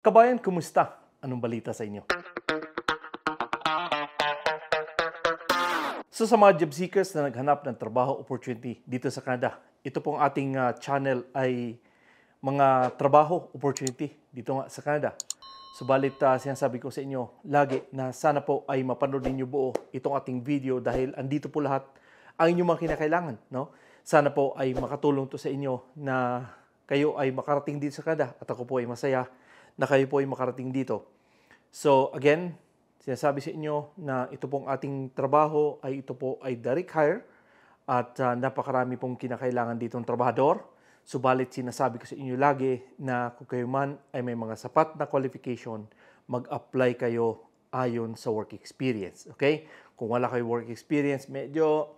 Kabayan, kumusta? Anong balita sa inyo? So sa mga job seekers na naghanap ng trabaho opportunity dito sa Canada, ito pong ating channel ay mga trabaho opportunity dito nga sa Canada. Subalit sinasabi ko sa inyo lagi na sana po ay mapanood ninyo buo itong ating video dahil andito po lahat ang inyong mga kinakailangan. No? Sana po ay makatulong to sa inyo na kayo ay makarating dito sa Canada at ako po ay masaya na kayo po ay makarating dito. So again, sinasabi sa inyo na ito pong ating trabaho ay ito po ay direct hire at napakarami pong kinakailangan ditong trabahador. Subalit sinasabi ko sa inyo lagi na kung kayo man ay may mga sapat na qualification, mag-apply kayo ayon sa work experience. Okay? Kung wala kayo work experience, medyo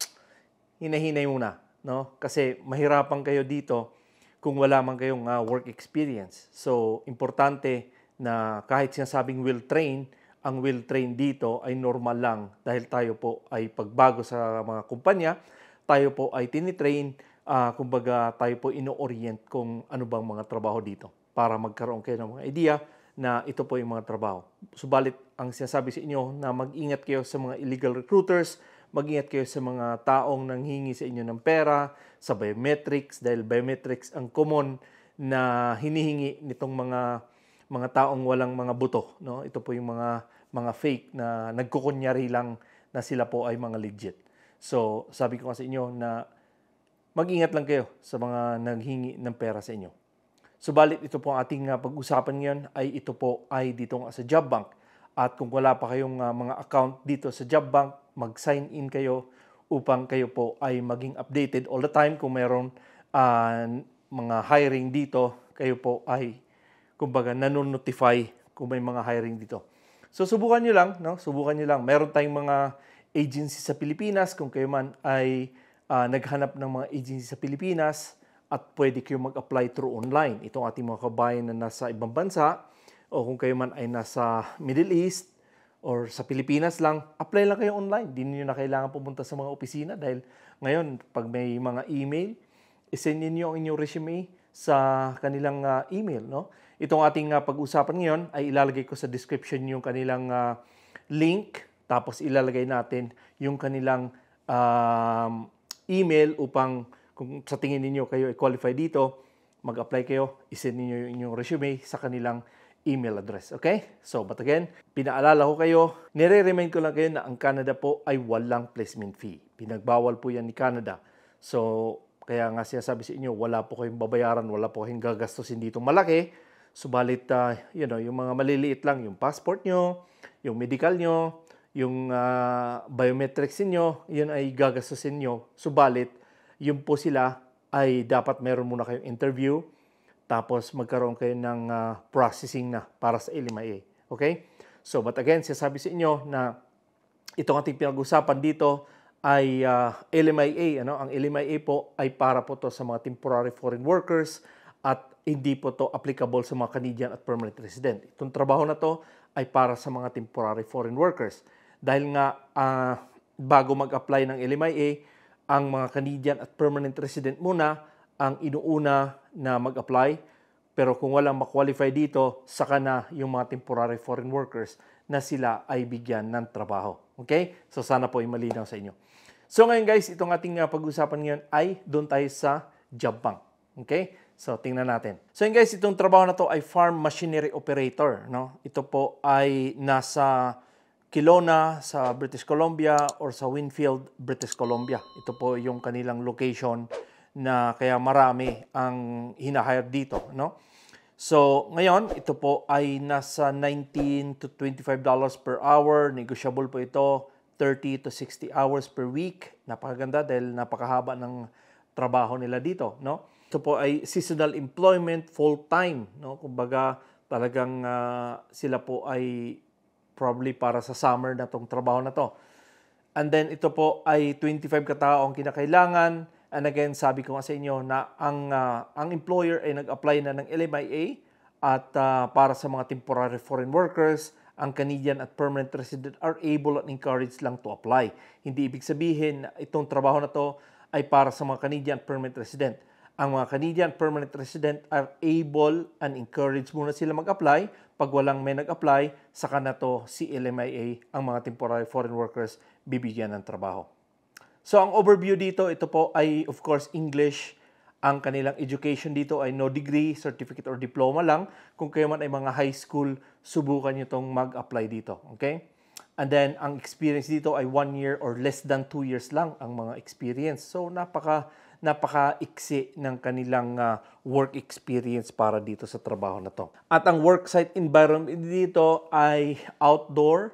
hinahinay muna. No? Kasi mahirapan kayo dito kung wala man kayong work experience. So, importante na kahit sinasabing will train, ang will train dito ay normal lang dahil tayo po ay pagbago sa mga kumpanya, tayo po ay tinitrain, kumbaga tayo po ino-orient kung ano bang mga trabaho dito para magkaroon kayo ng mga idea na ito po yung mga trabaho. Subalit, ang sinasabi sa inyo na mag-ingat kayo sa mga illegal recruiters, mag-ingat kayo sa mga taong nanghingi sa inyo ng pera, sa biometrics, dahil biometrics ang common na hinihingi nitong mga taong walang mga buto. No? Ito po yung mga fake na nagkukunyari lang na sila po ay mga legit. So, sabi ko sa inyo na mag-ingat lang kayo sa mga nanghingi ng pera sa inyo. Subalit ito po ang ating pag-usapan ngayon ay ito po ay dito nga sa Job Bank. At kung wala pa kayong mga account dito sa Job Bank, mag-sign in kayo upang kayo po ay maging updated all the time. Kung mayroon mga hiring dito, kayo po ay kumbaga nanonotify kung may mga hiring dito. So subukan nyo lang, no? Subukan nyo lang. Meron tayong mga agency sa Pilipinas. Kung kayo man ay naghanap ng mga agency sa Pilipinas at pwede kayo mag-apply through online. Itong ating mga kabayan na nasa ibang bansa o kung kayo man ay nasa Middle East or sa Pilipinas lang, apply lang kayo online. Hindi niyo na kailangan pumunta sa mga opisina dahil ngayon, pag may mga email, isend niyo ang inyong resume sa kanilang email. No? Itong ating pag-usapan ngayon ay ilalagay ko sa description yung kanilang link, tapos ilalagay natin yung kanilang email upang kung sa tingin niyo kayo ay qualified dito, mag-apply kayo, isend niyo yung inyong resume sa kanilang email address. Okay? So, but again, pinaalala ko kayo, nire-remind ko lang kayo na ang Canada po ay walang placement fee. Pinagbawal po yan ni Canada. So, kaya nga sinasabi sa inyo, wala po kayong babayaran, wala po kayong gagastusin dito malaki. Subalit, yung mga maliliit lang, yung passport nyo, yung medical nyo, yung biometrics niyo, yun ay gagastusin nyo. Subalit, yun po sila ay dapat meron muna kayong interview, tapos magkaroon kayo ng processing na para sa LMIA. Okay? So, but again, sinasabi sa inyo na itong ating pinag-usapan dito ay LMIA. Ang LMIA po ay para po to sa mga temporary foreign workers at hindi po to applicable sa mga Canadian at permanent resident. Itong trabaho na to ay para sa mga temporary foreign workers. Dahil nga bago mag-apply ng LMIA, ang mga Canadian at permanent resident muna ang inuuna na mag-apply, pero kung walang ma-qualify dito, saka na yung mga temporary foreign workers na sila ay bigyan ng trabaho. Okay? So sana po ay malinaw sa inyo. So ngayon guys, itong ating pag-usapan ngayon ay doon tayo sa Job Bank. Okay? So tingnan natin. So yun guys, itong trabaho na to ay farm machinery operator. No? Ito po ay nasa Kelowna sa British Columbia or sa Winfield, British Columbia. Ito po yung kanilang location na kaya marami ang hinahire dito, no? So, ngayon, ito po ay nasa $19 to $25 per hour. Negotiable po ito, 30 to 60 hours per week. Napakaganda dahil napakahaba ng trabaho nila dito, no? Ito po ay seasonal employment, full-time, no? Kumbaga, talagang sila po ay probably para sa summer na tong trabaho na to. And then, ito po ay 25 katao ang kinakailangan. And again, sabi ko nga sa inyo na ang employer ay nag-apply na ng LMIA at para sa mga temporary foreign workers, ang Canadian at permanent resident are able and encouraged lang to apply. Hindi ibig sabihin na itong trabaho na to ay para sa mga Canadian at permanent resident. Ang mga Canadian permanent resident are able and encouraged muna sila mag-apply. Pag walang may nag-apply, saka na to si LMIA, ang mga temporary foreign workers, bibigyan ng trabaho. So ang overview dito, ito po ay of course English. Ang kanilang education dito ay no degree, certificate or diploma lang. Kung kayo man ay mga high school, subukan nyo itong mag-apply dito. Okay? And then, ang experience dito ay 1 year or less than 2 years lang ang mga experience. So, napaka-iksi ng kanilang work experience para dito sa trabaho na to. At ang worksite environment dito ay outdoor,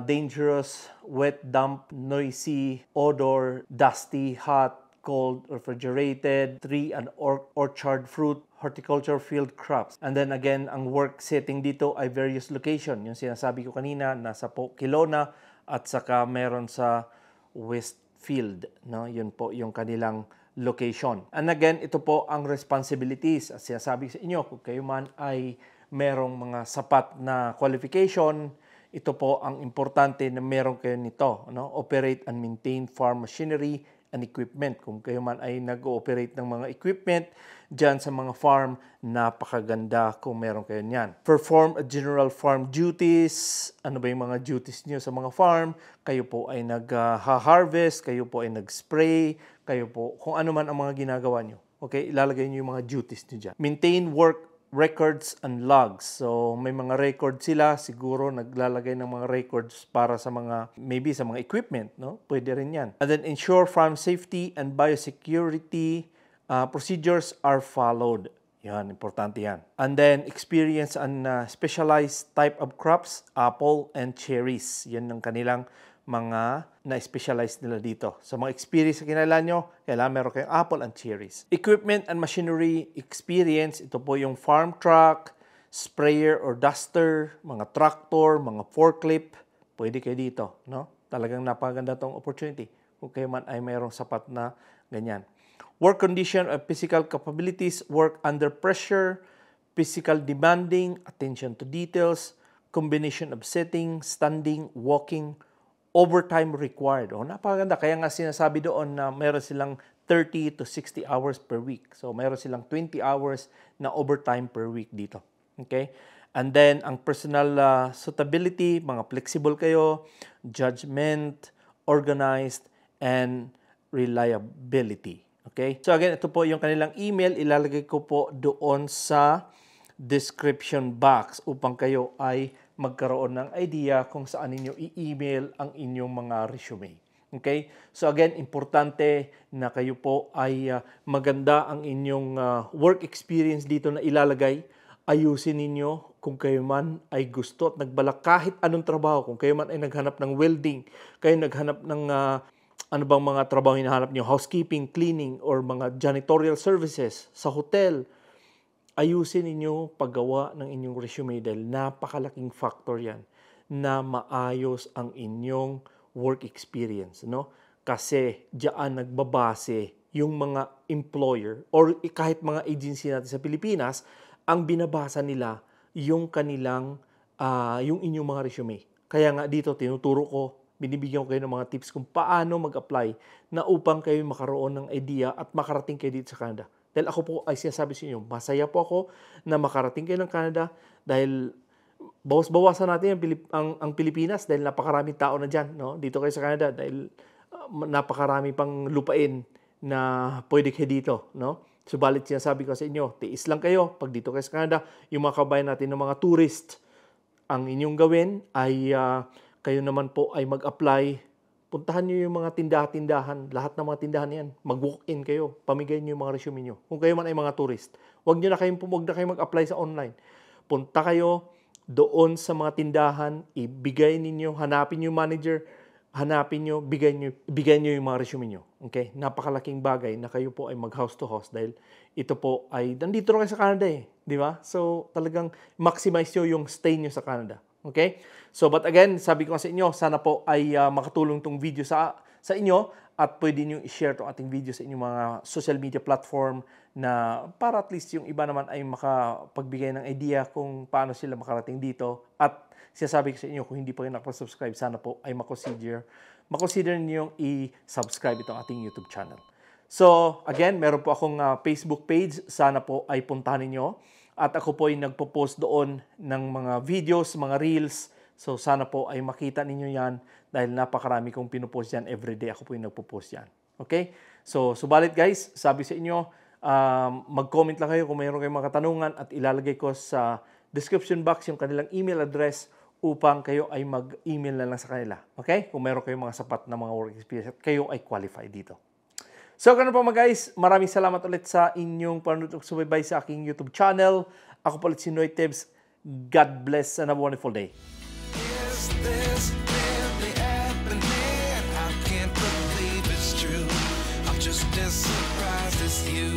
dangerous, wet, damp, noisy, odor, dusty, hot, cold, refrigerated, tree and orchard fruit, horticulture field crops. And then again, ang work setting dito ay various location. Yung sinasabi ko kanina, nasa po Kelowna at saka meron sa Westfield. No? Yun po yung kanilang location. And again, ito po ang responsibilities. As sinasabi sa inyo, kung kayo man ay merong mga sapat na qualification, ito po ang importante na meron kayo nito. No? Operate and maintain farm machinery and equipment. Kung kayo man ay nag-ooperate ng mga equipment dyan sa mga farm, napakaganda kung meron kayo niyan. Perform a general farm duties. Ano ba yung mga duties niyo sa mga farm? Kayo po ay nag-harvest, kayo po ay nag-spray, kayo po, kung ano man ang mga ginagawa niyo. Okay, ilalagay niyo yung mga duties niyo dyan. Maintain work records and logs. So, may mga records sila. Siguro, naglalagay ng mga records para sa mga, maybe sa mga equipment, no? Pwede rin yan. And then, ensure farm safety and biosecurity procedures are followed. Yan, importante yan. And then, experience and specialized type of crops, apple and cherries. Yan ang kanilang mga na-specialize nila dito. So, mga experience sa kinailan nyo, kailangan meron kayong apple and cherries. Equipment and machinery experience, ito po yung farm truck, sprayer or duster, mga tractor, mga forklift, pwede kayo dito. No? Talagang napaganda tong opportunity kung kayo man ay mayroong sapat na ganyan. Work condition of physical capabilities, work under pressure, physical demanding, attention to details, combination of sitting, standing, walking, overtime required. Napakaganda. Kaya nga sinasabi doon na meron silang 30 to 60 hours per week. So, meron silang 20 hours na overtime per week dito. Okay? And then, ang personal suitability, mga flexible kayo, judgment, organized, and reliability. Okay? So, again, ito po yung kanilang email. Ilalagay ko po doon sa description box upang kayo ay magkaroon ng idea kung saan ninyo i-email ang inyong mga resume. Okay? So again, importante na kayo po ay maganda ang inyong work experience dito na ilalagay. Ayusin ninyo kung kayo man ay gusto at nagbalak kahit anong trabaho. Kung kayo man ay naghanap ng welding, kayo naghanap ng ano bang mga trabaho hinahanap nyo, housekeeping, cleaning, or mga janitorial services sa hotel, ayusin ninyo paggawa ng inyong resume dahil napakalaking factor yan na maayos ang inyong work experience. No? Kasi diyan nagbabase yung mga employer or kahit mga agency natin sa Pilipinas, ang binabasa nila yung kanilang, yung inyong mga resume. Kaya nga dito tinuturo ko, binibigyan ko kayo ng mga tips kung paano mag-apply na upang kayo makaroon ng idea at makarating kayo dito sa Canada. Dahil ako po ay sinasabi sa inyo, masaya po ako na makarating kayo ng Canada dahil bawas-bawasan natin ang Pilipinas dahil napakaraming tao na dyan. No? Dito kayo sa Canada dahil napakarami pang lupain na pwede kayo dito. No? Subalit sinasabi ko sa inyo, tiis lang kayo. Pag dito kayo sa Canada, yung mga kabayan natin ng mga tourist, ang inyong gawin ay kayo naman po ay mag-apply. Puntahan nyo yung mga tindahan, lahat ng mga tindahan yan. Mag-walk-in kayo, pamigay nyo yung mga resume nyo. Kung kayo man ay mga tourist, huwag na kayong mag-apply sa online. Punta kayo doon sa mga tindahan, ibigay ninyo, hanapin nyo yung manager, hanapin nyo, bigay nyo yung mga resume nyo. Okay? Napakalaking bagay na kayo po ay mag-house to house dahil ito po ay, nandito rin kayo sa Canada eh. Di ba? So, talagang maximize nyo yung stay nyo sa Canada. Okay? So, but again, sabi ko sa inyo, sana po ay makatulong tong video sa inyo at pwede nyo i-share tong ating video sa inyong mga social media platform na para at least yung iba naman ay makapagbigay ng idea kung paano sila makarating dito. At sinasabi ko sa inyo, kung hindi pa kayo nakapag-subscribe, sana po ay makonsider niyo i-subscribe itong ating YouTube channel. So, again, meron po akong Facebook page. Sana po ay puntahan ninyo. At ako po ay nagpo-post doon ng mga videos, mga reels. So, sana po ay makita ninyo yan dahil napakarami kong pinupost yan everyday. Ako po ay nagpo-post yan. Okay? So, subalit guys, sabi sa inyo, mag-comment lang kayo kung mayroon kayong mga katanungan at ilalagay ko sa description box yung kanilang email address upang kayo ay mag-email na lang sa kanila. Okay? Kung mayroon kayong mga sapat na mga work experience at kayo ay qualified dito. So, ganun po mga guys. Maraming salamat ulit sa inyong panunod subaybay sa aking YouTube channel. Ako po ulit si Noy Tebs. God bless and have a wonderful day. Is this really happening? I can't believe it's true. I'm just as surprised as you.